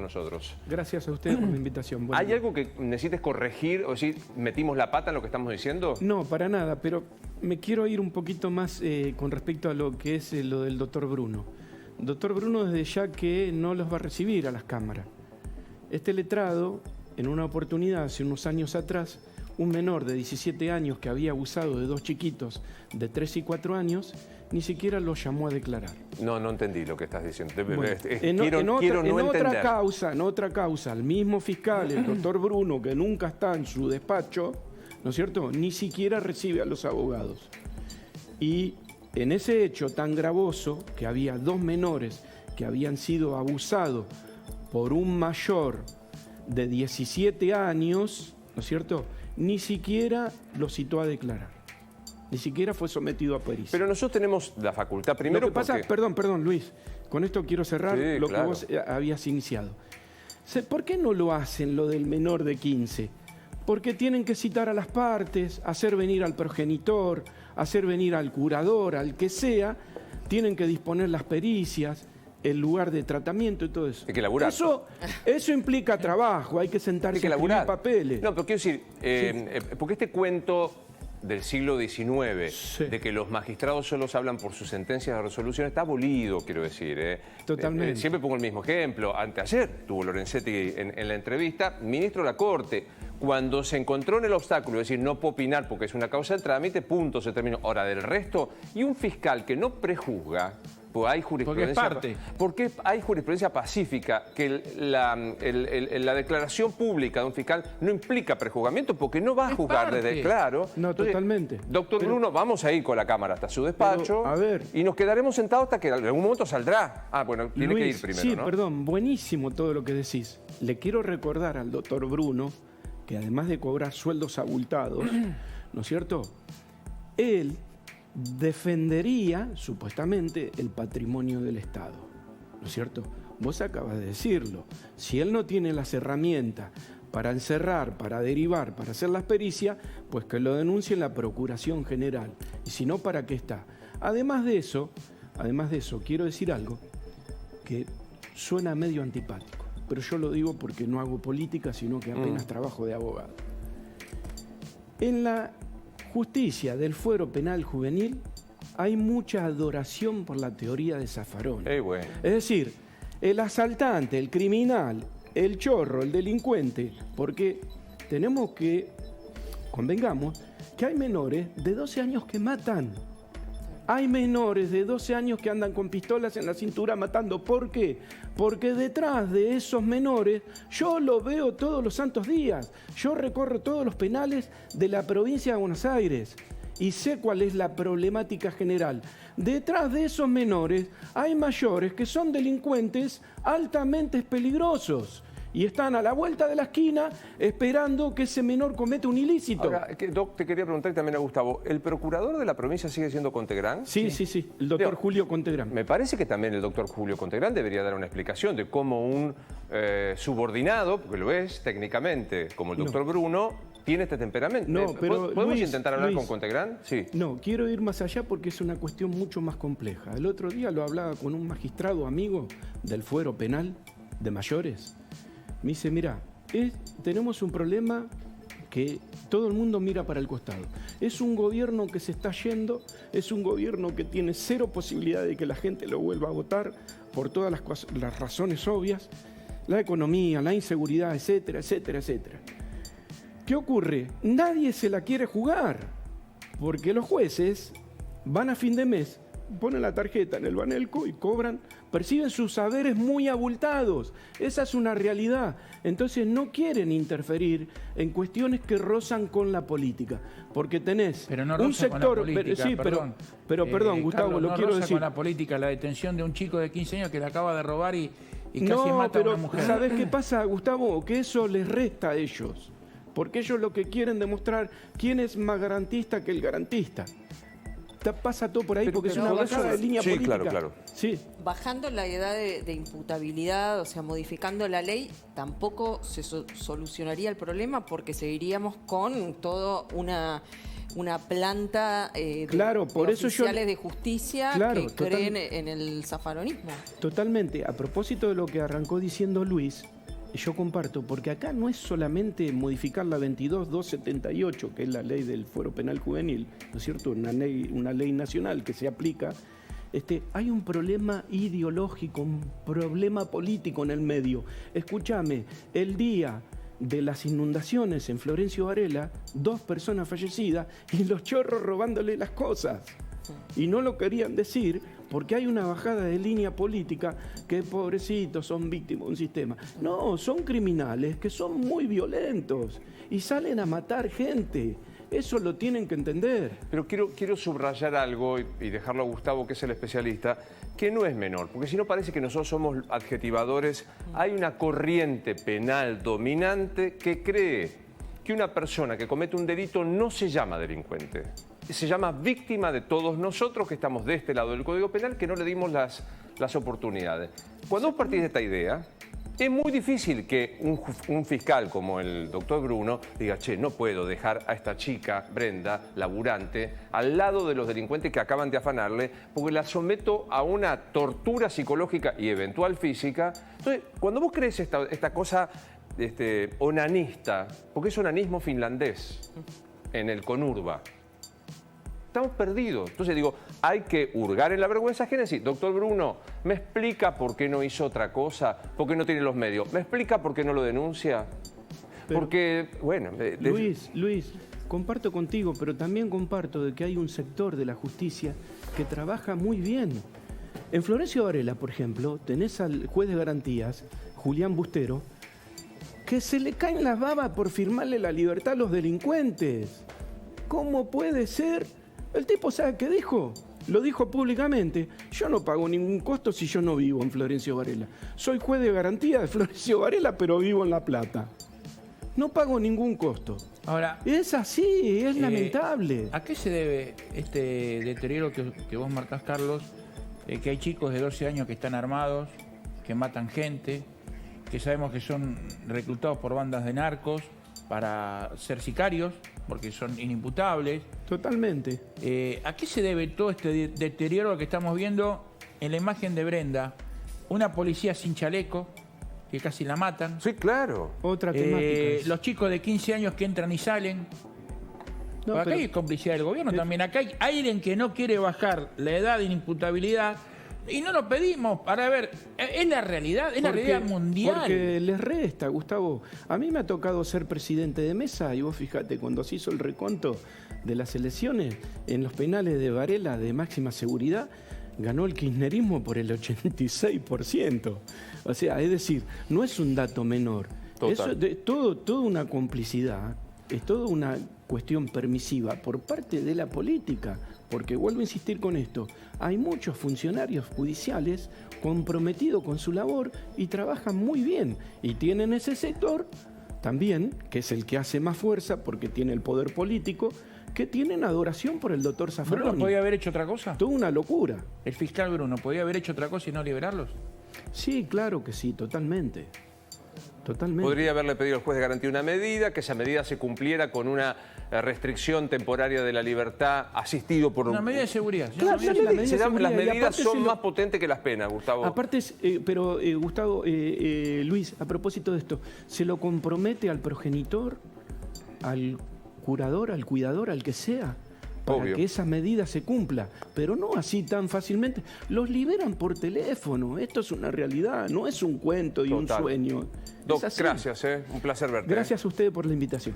nosotros. Gracias a ustedes por la invitación. ¿Hay algo que necesites corregir o decir, metimos la pata en lo que estamos diciendo? No, para nada, pero me quiero ir un poquito más con respecto a lo que es lo del doctor Bruno. Doctor Bruno, desde ya que no los va a recibir a las cámaras. Este letrado, en una oportunidad, hace unos años atrás, un menor de 17 años que había abusado de dos chiquitos de 3 y 4 años, ni siquiera lo llamó a declarar. No entendí lo que estás diciendo. Bueno, Quiero no entender. En otra causa, el mismo fiscal, el doctor Bruno, que nunca está en su despacho, ¿no es cierto?, ni siquiera recibe a los abogados. Y en ese hecho tan gravoso, que había dos menores que habían sido abusados por un mayor de 17 años, ¿no es cierto?, ni siquiera lo citó a declarar. Ni siquiera fue sometido a pericia. Pero nosotros tenemos la facultad primero. Lo que pasa, perdón, Luis, con esto quiero cerrar lo claro. que vos habías iniciado. ¿Por qué no lo hacen lo del menor de 15? Porque tienen que citar a las partes, hacer venir al progenitor, hacer venir al curador, al que sea, tienen que disponer las pericias, el lugar de tratamiento y todo eso. Hay que laburar. Eso implica trabajo, hay que sentarse a escribir papeles. No, pero quiero decir, porque este cuento del siglo XIX, Sí. de que los magistrados solo hablan por sus sentencias de resolución, está abolido, quiero decir. Totalmente. Siempre pongo el mismo ejemplo. Anteayer tuvo Lorenzetti en la entrevista, ministro de la Corte, cuando se encontró en el obstáculo, es decir, no puedo opinar porque es una causa de trámite, punto, se terminó. Ahora, del resto, y un fiscal que no prejuzga, pues hay jurisprudencia, porque hay jurisprudencia pacífica, que la declaración pública de un fiscal no implica prejuzgamiento, porque no va a juzgar desde claro. No, entonces, totalmente. Doctor Bruno, vamos a ir con la cámara hasta su despacho, a ver, y nos quedaremos sentados hasta que en algún momento saldrá. Ah, bueno, tiene Luis, que ir primero, sí, ¿no? perdón, buenísimo todo lo que decís. Le quiero recordar al doctor Bruno que además de cobrar sueldos abultados, ¿no es cierto?, él defendería, supuestamente, el patrimonio del Estado, ¿no es cierto? Vos acabas de decirlo. Si él no tiene las herramientas para encerrar, para derivar, para hacer las pericias, pues que lo denuncie en la Procuración General. Y si no, ¿para qué está? Además de eso, quiero decir algo que suena medio antipático, pero yo lo digo porque no hago política, sino que apenas trabajo de abogado. En la justicia del fuero penal juvenil hay mucha adoración por la teoría de Zaffaroni. Bueno. Es decir, el asaltante, el criminal, el chorro, el delincuente, porque tenemos que, convengamos, que hay menores de 12 años que matan. Hay menores de 12 años que andan con pistolas en la cintura matando. ¿Por qué? Porque detrás de esos menores, yo lo veo todos los santos días. Yo recorro todos los penales de la provincia de Buenos Aires y sé cuál es la problemática general. Detrás de esos menores hay mayores que son delincuentes altamente peligrosos. Y están a la vuelta de la esquina esperando que ese menor cometa un ilícito. Ahora, Doc, te quería preguntar y también a Gustavo, ¿el procurador de la provincia sigue siendo Contegrán? Sí, el doctor Julio Contegrán. Me parece que también el doctor Julio Contegrán debería dar una explicación de cómo un subordinado, porque lo es técnicamente, como el doctor Bruno, tiene este temperamento. No, pero ¿Podemos intentar hablar con Contegrán? Sí. No, quiero ir más allá porque es una cuestión mucho más compleja. El otro día lo hablaba con un magistrado amigo del fuero penal de mayores. Me dice, mira, tenemos un problema que todo el mundo mira para el costado. Es un gobierno que se está yendo, es un gobierno que tiene cero posibilidad de que la gente lo vuelva a votar por todas las razones obvias, la economía, la inseguridad, etcétera, etcétera, etcétera. ¿Qué ocurre? Nadie se la quiere jugar, porque los jueces van a fin de mes, ponen la tarjeta en el Banelco y cobran, perciben sus saberes muy abultados. Esa es una realidad. Entonces no quieren interferir en cuestiones que rozan con la política, porque tenés un sector... Perdón, Gustavo, lo quiero decir. Con la política, la detención de un chico de 15 años que le acaba de robar y casi mata a una mujer. ¿Sabés qué pasa, Gustavo? Que eso les resta a ellos, porque ellos lo que quieren demostrar quién es más garantista que el garantista. Pasa todo por ahí porque es una bajada de línea política. Claro. Sí. Bajando la edad de imputabilidad, o sea, modificando la ley, tampoco se solucionaría el problema porque seguiríamos con toda una planta de oficiales de justicia que creen en el zaffaronismo. Totalmente. A propósito de lo que arrancó diciendo Luis, yo comparto, porque acá no es solamente modificar la 22.278, que es la ley del fuero penal juvenil, ¿no es cierto? Una ley nacional que se aplica. Hay un problema ideológico, un problema político en el medio. Escúchame, el día de las inundaciones en Florencio Varela, 2 personas fallecidas y los chorros robándole las cosas. Y no lo querían decir porque hay una bajada de línea política que pobrecitos son víctimas de un sistema. No, son criminales que son muy violentos y salen a matar gente. Eso lo tienen que entender. Pero quiero subrayar algo y dejarlo a Gustavo, que es el especialista, que no es menor, porque si no parece que nosotros somos adjetivadores. Hay una corriente penal dominante que cree que una persona que comete un delito no se llama delincuente. Se llama víctima de todos nosotros que estamos de este lado del Código Penal, que no le dimos las oportunidades. Cuando vos partís de esta idea, es muy difícil que un fiscal como el doctor Bruno diga, che, no puedo dejar a esta chica, Brenda, laburante, al lado de los delincuentes que acaban de afanarle, porque la someto a una tortura psicológica y eventual física. Entonces, cuando vos crees esta cosa onanista, porque es onanismo finlandés en el Conurba, estamos perdidos. Entonces digo, hay que hurgar en la vergüenza ajena y decir, doctor Bruno, ¿me explica por qué no hizo otra cosa? ¿Por qué no tiene los medios? ¿Me explica por qué no lo denuncia? Pero, porque, bueno... Luis, comparto contigo, pero también comparto de que hay un sector de la justicia que trabaja muy bien. En Florencio Varela, por ejemplo, tenés al juez de garantías, Julián Bustero, que se le caen las babas por firmarle la libertad a los delincuentes. ¿Cómo puede ser? El tipo, ¿sabe qué dijo? Lo dijo públicamente. Yo no pago ningún costo si yo no vivo en Florencio Varela. Soy juez de garantía de Florencio Varela, pero vivo en La Plata. No pago ningún costo. Ahora, es así, es lamentable. ¿A qué se debe este deterioro que vos marcás, Carlos? Que hay chicos de 12 años que están armados, que matan gente, que sabemos que son reclutados por bandas de narcos para ser sicarios, porque son inimputables. Totalmente. ¿A qué se debe todo este deterioro que estamos viendo en la imagen de Brenda? Una policía sin chaleco, que casi la matan. Sí, claro. Otra temática. Los chicos de 15 años que entran y salen. No, acá pero, hay complicidad del gobierno también. Acá hay alguien que no quiere bajar la edad de inimputabilidad. Y no lo pedimos para ver, es la realidad, es la realidad mundial. Porque les resta, Gustavo. A mí me ha tocado ser presidente de mesa y vos fíjate, cuando se hizo el reconto de las elecciones, en los penales de Varela de máxima seguridad, ganó el kirchnerismo por el 86%. O sea, es decir, no es un dato menor. Total. Es toda una complicidad, es toda una cuestión permisiva por parte de la política. Porque vuelvo a insistir con esto, hay muchos funcionarios judiciales comprometidos con su labor y trabajan muy bien. Y tienen ese sector también, que es el que hace más fuerza porque tiene el poder político, que tienen adoración por el doctor Zaffaroni. ¿Bruno podía haber hecho otra cosa? Toda una locura. ¿El fiscal Bruno podía haber hecho otra cosa y no liberarlos? Sí, claro que sí, totalmente. Totalmente. Podría haberle pedido al juez de garantía una medida, que esa medida se cumpliera con una restricción temporaria de la libertad asistido por una medida de seguridad. Claro, las medidas son más potentes que las penas, Gustavo. Aparte, Gustavo, Luis, a propósito de esto, se lo compromete al progenitor, al curador, al cuidador, al que sea, para que esa medida se cumpla, pero no así tan fácilmente. Los liberan por teléfono, esto es una realidad, no es un cuento y un sueño. Doc, gracias, un placer verte. Gracias a ustedes por la invitación.